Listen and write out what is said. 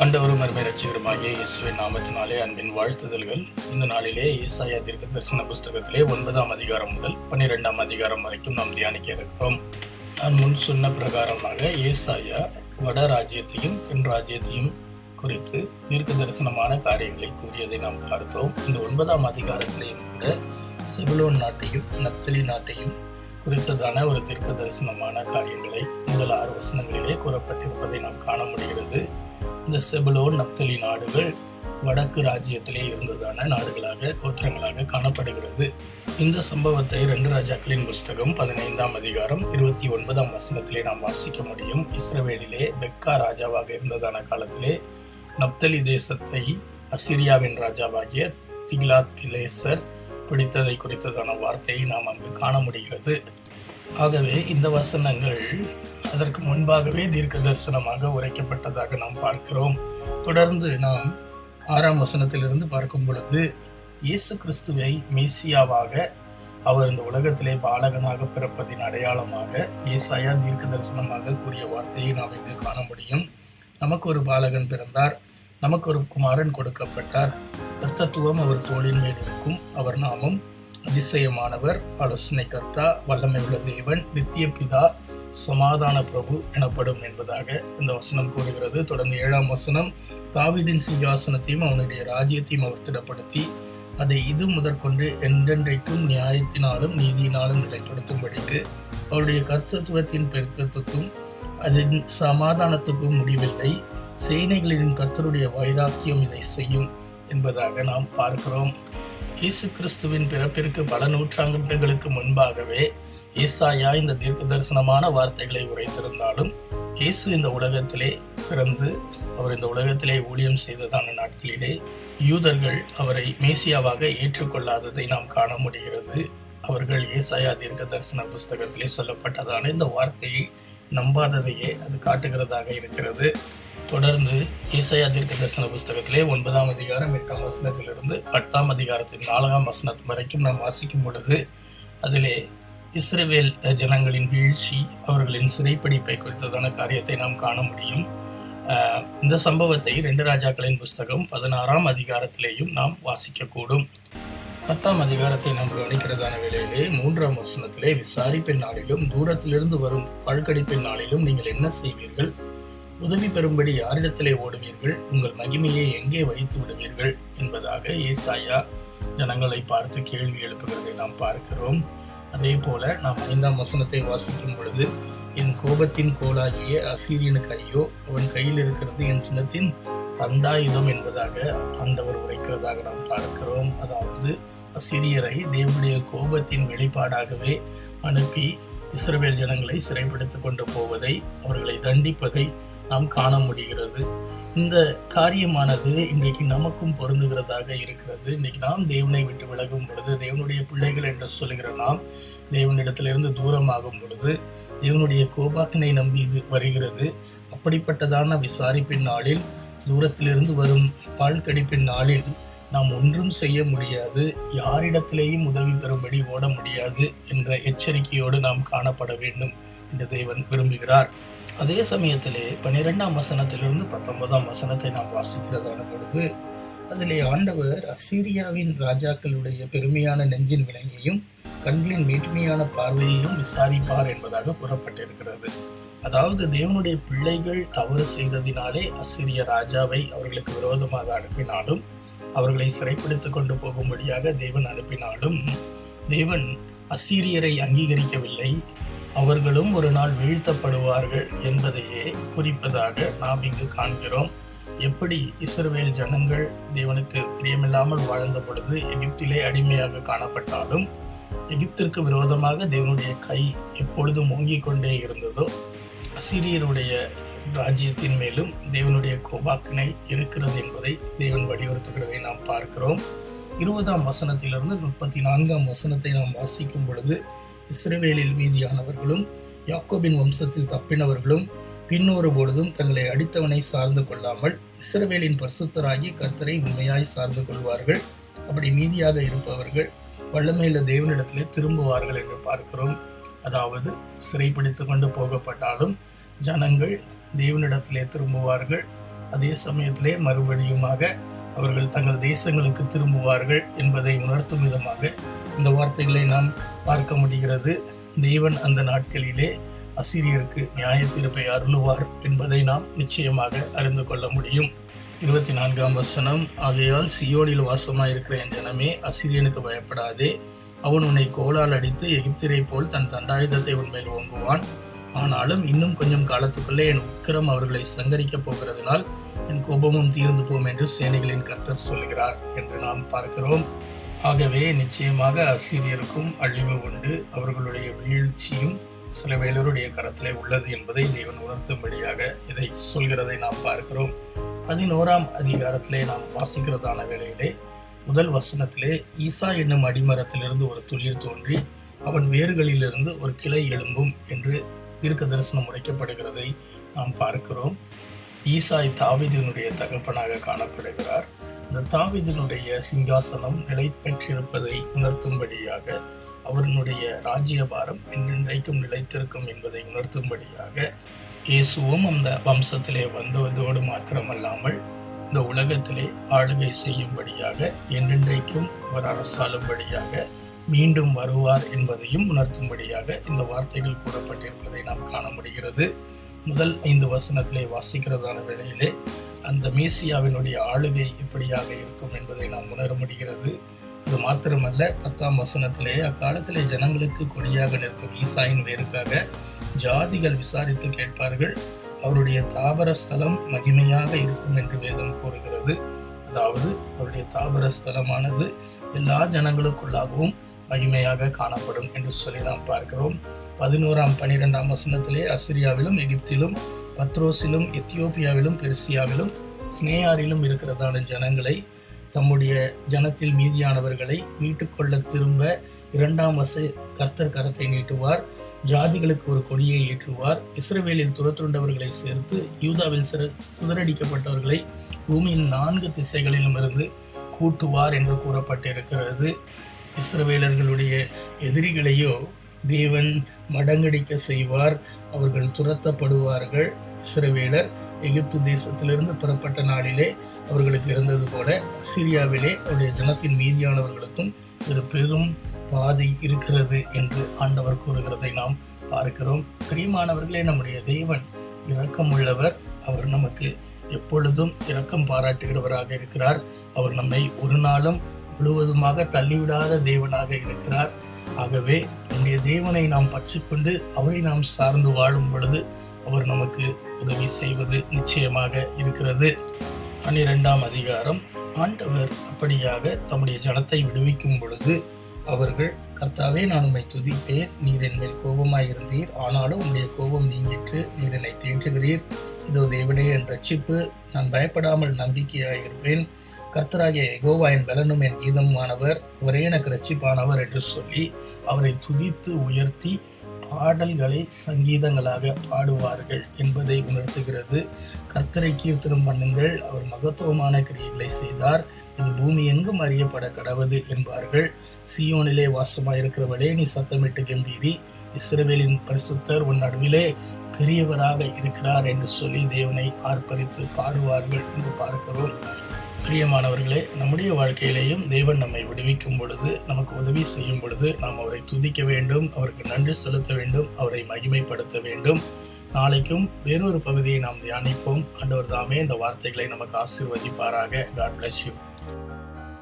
ஆண்டவரும் அருமை ரட்சிகருமாகிய இயேசுவின் நாமத்தினாலே அன்பின் வாழ்த்துதல்கள். இந்த நாளிலே ஏசாயா தீர்க்க தரிசன புஸ்தகத்திலே 9ஆம் அதிகாரம் முதல் 12ஆம் அதிகாரம் வரைக்கும் நாம் தியானிக்க இருக்கிறோம். நான் முன் சொன்ன பிரகாரமாக ஏசாயா வட ராஜ்யத்தையும் தென் ராஜ்யத்தையும் குறித்து தீர்க்க தரிசனமான காரியங்களை கூறியதை நாம் பார்த்தோம். இந்த 9ஆம் அதிகாரத்திலேயும் கூட செபுலோன் நாட்டையும் நப்தலி நாட்டையும் குறித்ததான ஒரு தீர்க்க தரிசனமான காரியங்களை முதல் 6 வசனங்களிலே கூறப்பட்டிருப்பதை நாம் காண முடிகிறது. இந்த செபுலோன் நப்தலி நாடுகள் வடக்கு ராஜ்யத்திலே இருந்ததான நாடுகளாக கோத்திரங்களாக காணப்படுகிறது. இந்த சம்பவத்தை 2 ராஜாக்களின் புஸ்தகம் 15ஆம் அதிகாரம் 29ஆம் வசனத்திலே நாம் வாசிக்க முடியும். இஸ்ரவேலிலே பெக்கா ராஜாவாக இருந்ததான காலத்திலே நப்தலி தேசத்தை அசிரியாவின் ராஜாவாகிய திக்லாத்-பிலேசர் பிடித்ததை குறித்ததான வார்த்தையை நாம் அங்கு காண முடிகிறது. ஆகவே இந்த வசனங்கள் அதற்கு முன்பாகவே தீர்க்க தரிசனமாக உரைக்கப்பட்டதாக நாம் பார்க்கிறோம். தொடர்ந்து நாம் 6ஆம் வசனத்திலிருந்து பார்க்கும் பொழுது இயேசு கிறிஸ்துவை மேசியாவாக அவர் இந்த உலகத்திலே பாலகனாக பிறப்பதின் அடையாளமாக ஏசாயா தீர்க்க தரிசனமாக கூறிய வார்த்தையை நாம் இங்கு காண முடியும். நமக்கு ஒரு பாலகன் பிறந்தார், நமக்கு ஒரு குமாரன் கொடுக்கப்பட்டார், கர்த்தத்துவம் அவர் தோளின் மேல் இருக்கும், அவர் நாமம் அதிசயமானவர், ஆலோசனை கர்த்தா, வல்லமை உள்ள தேவன், நித்திய பிதா, சமாதான பிரபு எனப்படும் என்பதாக இந்த வசனம் கூறுகிறது. தொடர்ந்து 7ஆம் வசனம், தாவீதின் சிங்காசனத்தையும் அவனுடைய ராஜ்யத்தையும் அவர் திடப்படுத்தி அதை இது முதற்கொண்டு என்றென்றைக்கும் நியாயத்தினாலும் நீதியினாலும் நிலைப்படுத்தும்படிக்கு அவருடைய கர்த்தத்துவத்தின் பெருக்கத்துக்கும் அதன் சமாதானத்துக்கும் முடிவில்லை, சேனைகளின் கர்த்தருடைய வைராக்கியம் இதை செய்யும் என்பதாக நாம் பார்க்கிறோம். இயேசு கிறிஸ்துவின் பிறப்பிற்கு பல நூற்றாண்டுகளுக்கு முன்பாகவே ஏசாயா இந்த தீர்க்க தரிசனமான வார்த்தைகளை உரைத்திருந்தாலும் இயேசு இந்த உலகத்திலே பிறந்து அவர் இந்த உலகத்திலே ஊழியம் செய்ததான நாட்களிலே யூதர்கள் அவரை மேசியாவாக ஏற்றுக்கொள்ளாததை நாம் காண முடிகிறது. அவர்கள் ஏசாயா தீர்க்க தரிசன புஸ்தகத்திலே சொல்லப்பட்டதான இந்த வார்த்தையை நம்பாததையே அது காட்டுகிறதாக இருக்கிறது. தொடர்ந்து ஏசாயா தீர்க்க தரிசன புஸ்தகத்திலே 9ஆம் அதிகாரம் 8ஆம் வசனத்திலிருந்து 10ஆம் அதிகாரத்தின் 4ஆம் வசனம் வரைக்கும் நாம் வாசிக்கும் பொழுது அதிலே இஸ்ரவேல் ஜனங்களின் வீழ்ச்சி, அவர்களின் சிறைப்பிடிப்பை குறித்ததான காரியத்தை நாம் காண முடியும். இந்த சம்பவத்தை 2 ராஜாக்களின் புஸ்தகம் 16ஆம் அதிகாரத்திலேயும் நாம் வாசிக்கக்கூடும். 10ஆம் அதிகாரத்தை நாம் கவனிக்கிறதான வேளையிலே 3ஆம் வசனத்திலே, விசாரிப்பின் நாளிலும் தூரத்திலிருந்து வரும் பல்கடிப்பின் நாளிலும் நீங்கள் என்ன செய்வீர்கள்? உதவி பெறும்படி யாரிடத்திலே ஓடுவீர்கள்? உங்கள் மகிமையை எங்கே வைத்து விடுவீர்கள் என்பதாக ஏசாயா ஜனங்களை பார்த்து கேள்வி எழுப்புகிறதை நாம் பார்க்கிறோம். அதே போல நாம் 5ஆம் வசனத்தை வாசிக்கும் பொழுது, என் கோபத்தின் கோலாகிய அசீரியனுக்கு ஐயோ, அவன் கையில் இருக்கிறது என் சினத்தின் தண்டாயுதம் என்பதாக ஆண்டவர் உரைக்கிறதாக நாம் பார்க்கிறோம். அதாவது அசீரியரை தேவனுடைய கோபத்தின் வெளிப்பாடாகவே அனுப்பி இஸ்ரவேல் ஜனங்களை சிறைப்படுத்திக் கொண்டு போவதை, அவர்களை தண்டிப்பதை நாம் காண முடிகிறது. இந்த காரியமானது இன்றைக்கு நமக்கும் பொருந்துகிறதாக இருக்கிறது. இன்றைக்கு நாம் தேவனை விட்டு விலகும் பொழுது, தேவனுடைய பிள்ளைகள் என்று சொல்லுகிற நாம் தேவனிடத்திலிருந்து தூரமாகும் பொழுது தேவனுடைய கோபாக்கினை நம் மீது வருகிறது. அப்படிப்பட்டதான விசாரிப்பின் நாளில், தூரத்திலிருந்து வரும் பால் கடிப்பின் நாளில் நாம் ஒன்றும் செய்ய முடியாது, யாரிடத்திலேயும் உதவி பெறும்படி ஓட முடியாது என்ற எச்சரிக்கையோடு நாம் காணப்பட வேண்டும் என்று தேவன் விரும்புகிறார். அதே சமயத்திலே 12ஆம் வசனத்திலிருந்து 19ஆம் வசனத்தை நாம் வாசிக்கிறதான பொழுது அதிலே ஆண்டவர் அசீரியாவின் ராஜாக்களுடைய பெருமையான நெஞ்சின் விலையையும் கண்களின் மேட்டுமையான பார்வையையும் விசாரிப்பார் என்பதாக கூறப்பட்டிருக்கிறது. அதாவது தேவனுடைய பிள்ளைகள் தவறு செய்ததினாலே அசீரிய ராஜாவை அவர்களுக்கு விரோதமாக அனுப்பினாலும், அவர்களை சிறைப்படுத்திக் கொண்டு போகும்படியாக தேவன் அனுப்பினாலும், தேவன் அசீரியரை அங்கீகரிக்கவில்லை, அவர்களும் ஒரு நாள் வீழ்த்தப்படுவார்கள் என்பதையே குறிப்பதாக நாம் இங்கு காண்கிறோம். எப்படி இஸ்ரவேல் ஜனங்கள் தேவனுக்கு பிரியமில்லாமல் வாழ்ந்த பொழுது எகிப்திலே அடிமையாக காணப்பட்டாலும் எகிப்திற்கு விரோதமாக தேவனுடைய கை எப்பொழுதும் ஓங்கிக் கொண்டே இருந்ததோ, அசீரியருடைய ராஜ்யத்தின் மேலும் தேவனுடைய கோபாக்கினை இருக்கிறது என்பதை தேவன் வலியுறுத்துகிறதை நாம் பார்க்கிறோம். 20ஆம் வசனத்திலிருந்து 34ஆம் வசனத்தை நாம் வாசிக்கும் பொழுது, இஸ்ரவேலில் மீதியானவர்களும் யாக்கோபின் வம்சத்தில் தப்பினவர்களும் பின்னொரு பொழுதும் தங்களை அடித்தவனை சார்ந்து கொள்ளாமல் இஸ்ரவேலின் பரிசுத்தராகிய கர்த்தரை உண்மையாய் சார்ந்து கொள்வார்கள், அப்படி மீதியாக இருப்பவர்கள் வல்லமையுள்ள தேவனிடத்திலே திரும்புவார்கள் என்று பார்க்கிறோம். அதாவது சிறைப்பிடித்து கொண்டு போகப்பட்டாலும் ஜனங்கள் தேவனிடத்திலே திரும்புவார்கள், அதே சமயத்திலே மறுபடியுமாக அவர்கள் தங்கள் தேசங்களுக்கு திரும்புவார்கள் என்பதை உணர்த்தும் விதமாக இந்த வார்த்தைகளை நாம் பார்க்க முடிகிறது. தேவன் அந்த நாட்களிலே அசீரியருக்கு நியாய தீர்ப்பை அருளுவார் என்பதை நாம் நிச்சயமாக அறிந்து கொள்ள முடியும். 24ஆம் வசனம், ஆகையால் சியோனில் வாசமாயிருக்கிற என் ஜனமே, அசீரியனுக்கு பயப்படாதே. அவன் உன்னை கோலால் அடித்து எகிப்திரை போல் தன் தண்டாயுதத்தை உன்மேல் ஓங்குவான். ஆனாலும் இன்னும் கொஞ்சம் காலத்துக்குள்ளே என் உக்கிரம் அவர்களை சங்கரிக்கப் போகிறதுனால் என் கோபமும் தீர்ந்து போம் என்று சேனைகளின் கர்த்தர் சொல்கிறார் என்று நாம் பார்க்கிறோம். ஆகவே நிச்சயமாக அசீரியருக்கும் அழிவு உண்டு. அவர்களுடைய வீழ்ச்சியும் இஸ்ரவேலருடைய கரத்திலே உள்ளது என்பதை தேவன் உணர்த்தும்படியாக இதை சொல்கிறதை நாம் பார்க்கிறோம். 11ஆம் அதிகாரத்திலே நாம் வாசிக்கிறதான வேளையிலே முதல் வசனத்திலே ஈசா என்னும் அடிமரத்திலிருந்து ஒரு துளிர் தோன்றி அவன் வேர்களிலிருந்து ஒரு கிளை எழும்பும் என்று தீர்க்க தரிசனம் உரைக்கப்படுகிறதை நாம் பார்க்கிறோம். ஈசாய் தாவீதினுடைய தகப்பனாக காணப்படுகிறார். இந்த தாவீதினுடைய சிங்காசனம் நிலை பெற்றிருப்பதை உணர்த்தும்படியாக, அவருடைய ராஜ்யபாரம் என்றென்றைக்கும் நிலைத்திருக்கும் என்பதை உணர்த்தும்படியாக, இயேசுவும் அந்த வம்சத்திலே வந்ததோடு மாத்திரமல்லாமல் இந்த உலகத்திலே ஆளுகை செய்யும்படியாக, என்றென்றைக்கும் அவர் அரசாளும்படியாக மீண்டும் வருவார் என்பதையும் உணர்த்தும்படியாக இந்த வார்த்தைகள் கூறப்பட்டிருப்பதை நாம் காண முடிகிறது. முதல் 5 வசனத்திலே வாசிக்கிறதான வேளையிலே அந்த மேசியாவினுடைய ஆளுகை எப்படியாக இருக்கும் என்பதை நாம் உணர முடிகிறது. அது மாத்திரமல்ல, 10ஆம் வசனத்திலே அக்காலத்திலே ஜனங்களுக்கு கொடியாக நிற்கும் ஈசாயின் வேருக்காக ஜாதிகள் விசாரித்து கேட்பார்கள். அவருடைய தாபர ஸ்தலம் மகிமையாக இருக்கும் என்று வேதம் கூறுகிறது. அதாவது அவருடைய தாபர ஸ்தலமானது எல்லா ஜனங்களுக்குள்ளாகவும் மகிமையாக காணப்படும் என்று சொல்லி நாம் பார்க்கிறோம். 11ஆம் 12ஆம் வசனத்திலே அசிரியாவிலும் எகிப்திலும் பத்ரோசிலும் எத்தியோப்பியாவிலும் பெர்சியாவிலும் ஸ்னேயாரிலும் இருக்கிறதான ஜனங்களை, தம்முடைய ஜனத்தில் மீதியானவர்களை மீட்டுக்கொள்ள திரும்ப 2ஆம் கர்த்தர் கரத்தை நீட்டுவார். ஜாதிகளுக்கு ஒரு கொடியை ஏற்றுவார். இஸ்ரவேலில் துரத்துண்டவர்களை சேர்த்து யூதாவில் சிதறடிக்கப்பட்டவர்களை பூமியின் 4 திசைகளிலும் இருந்து கூட்டுவார் என்று கூறப்பட்டிருக்கிறது. இஸ்ரவேலர்களுடைய எதிரிகளையோ தேவன் மடங்கடிக்க செய்வார். அவர்கள் துரத்தப்படுவார்கள். இஸ்ரவேலர் எகிப்து தேசத்திலிருந்து புறப்பட்ட நாளிலே அவர்களுக்கு இருந்தது போல அசீரியாவிலே அவருடைய ஜனத்தின் மீதியானவர்களுக்கும் ஒரு பெரும் பாதை இருக்கிறது என்று ஆண்டவர் கூறுகிறதை நாம் பார்க்கிறோம். பிரியமானவர்களே, நம்முடைய தேவன் இரக்கமுள்ளவர். அவர் நமக்கு எப்பொழுதும் இரக்கம் பாராட்டுகிறவராக இருக்கிறார். அவர் நம்மை ஒரு நாளும் முழுவதுமாக தள்ளிவிடாத தேவனாக இருக்கிறார். ஆகவே நம்முடைய தேவனை நாம் பற்றிக்கொண்டு அவரை நாம் சார்ந்து வாழும் பொழுது அவர் நமக்கு உதவி செய்வது நிச்சயமாக இருக்கிறது. 12ஆம் அதிகாரம், ஆண்டவர் அப்படியாக தம்முடைய ஜனத்தை விடுவிக்கும் பொழுது அவர்கள், கர்த்தாவே, நான் உம்மை துதிப்பேன். நீர் என் மேல் கோபமாயிருந்தீர், ஆனாலும் உம்முடைய கோபம் நீங்கிற்று. நீர் என்னை தேற்றுகிறீர். இதோ தேவனே என் ரட்சிப்பு, நான் பயப்படாமல் நம்பிக்கையாயிருப்பேன். கர்த்தராகிய யெகோவா என் பலனும் என் கீதமானவர், அவரே எனக்கு ரட்சிப்பானவர் என்று சொல்லி அவரை துதித்து உயர்த்தி பாடல்களை சங்கீதங்களாக பாடுவார்கள் என்பதை உணர்த்துகிறது. கர்த்தரை கீர்த்தனம் பண்ணுங்கள், அவர் மகத்துவமான கிரியைகளை செய்தார், இது பூமி எங்கும் அறியப்பட கடவது என்பார்கள். சீயோனிலே வாசமாயிருக்கிறவளே, நீ சத்தமிட்டு கம்பீரி, இஸ்ரவேலின் பரிசுத்தர் உன் நடுவிலே பெரியவராக இருக்கிறார் என்று சொல்லி தேவனை ஆர்ப்பரித்து பாடுவார்கள் என்று பார்க்கிறோம். பிரியமானவர்களே, நம்முடைய வாழ்க்கையிலேயும் தேவன் நம்மை விடுவிக்கும் பொழுது, நமக்கு உதவி செய்யும் பொழுது நாம் அவரை துதிக்க வேண்டும், அவருக்கு நன்றி செலுத்த வேண்டும், அவரை மகிமைப்படுத்த வேண்டும். நாளைக்கும் வேறொரு பகுதியை நாம் தியானிப்போம். ஆண்டவர் தாமே இந்த வார்த்தைகளை நமக்கு ஆசீர்வதிப்பாராக. God bless you.